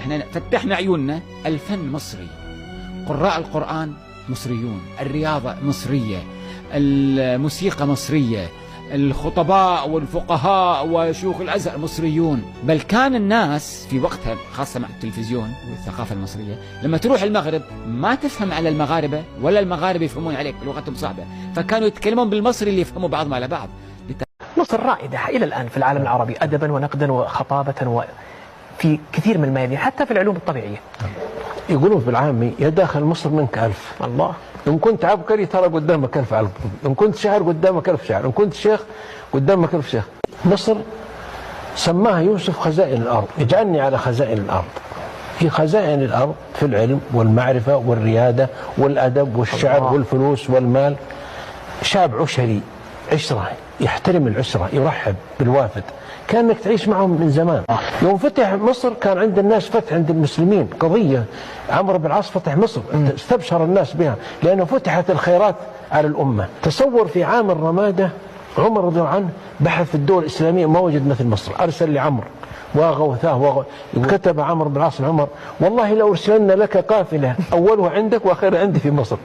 احنا فتحنا عيوننا، الفن مصري، قراء القرآن مصريون، الرياضة مصرية، الموسيقى مصرية، الخطباء والفقهاء وشيوخ الأزهر مصريون. بل كان الناس في وقتها خاصة مع التلفزيون والثقافة المصرية لما تروح المغرب ما تفهم على المغاربة ولا المغاربة يفهمون عليك، لغتهم صعبة، فكانوا يتكلمون بالمصري اللي يفهموا بعضهم على بعض. مصر رائدة إلى الآن في العالم العربي أدبا ونقدا وخطابة وفي كثير من الميادين حتى في العلوم الطبيعية. يقولون في العامي يا داخل مصر منك ألف. الله. إن كنت عبقري ترى قدامك ألف عبقري، إن كنت شاعر قدامك ألف شاعر، إن كنت شيخ قدامك ألف شيخ. مصر سماها يوسف خزائن الأرض، اجعلني على خزائن الأرض. في خزائن الأرض في العلم والمعرفة والريادة والأدب والشعر والفلوس والمال. شعب عشري، عشرة، يحترم العشرة، يرحب بالوافد، كأنك تعيش معهم من زمان. يوم فتح مصر كان عند الناس فتح، عند المسلمين قضية، عمرو بن العاص فتح مصر، استبشر الناس بها لأنه فتحت الخيرات على الأمة. تصور في عام الرمادة عمر رضي الله عنه بحث في الدول الإسلامية ما وجد مثل مصر، أرسل لعمرو وغوثاه كتب عمرو بن العاص لعمر والله لو أرسلنا لك قافلة أولها عندك وآخرها عندي في مصر.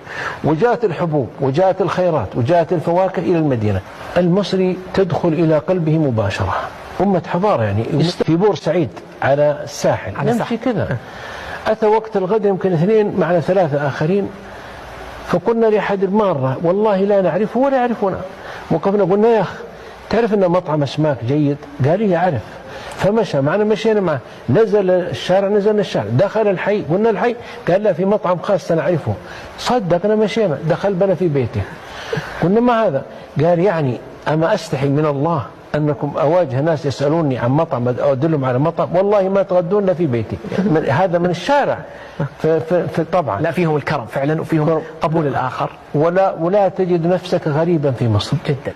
وجاءت الحبوب وجاءت الخيرات وجاءت الفواكه إلى المدينة. المصري تدخل إلى قلبه مباشرة، أمة حضارة يعني. في بورسعيد على الساحل نمشي كذا، أتى وقت الغد يمكن 2 معنا 3 آخرين، فقلنا لأحد المارة والله لا نعرفه ولا يعرفنا، وقفنا قلنا يا أخ تعرف أن مطعم أسماك جيد؟ قال لي أعرف. فمشى معنا، مشينا معه، نزل الشارع، نزلنا الشارع، دخل الحي، قلنا الحي، قال لا في مطعم خاص نعرفه. صدقنا مشينا، دخل بنا في بيته، قلنا ما هذا؟ قال يعني أما أستحي من الله أنكم أواجه ناس يسألوني عن مطعم أدلهم على مطعم والله ما تغدون في بيتي. هذا من الشارع. طبعا لا فيهم الكرم فعلا وفيهم قبول الآخر، ولا تجد نفسك غريبا في مصر جدا.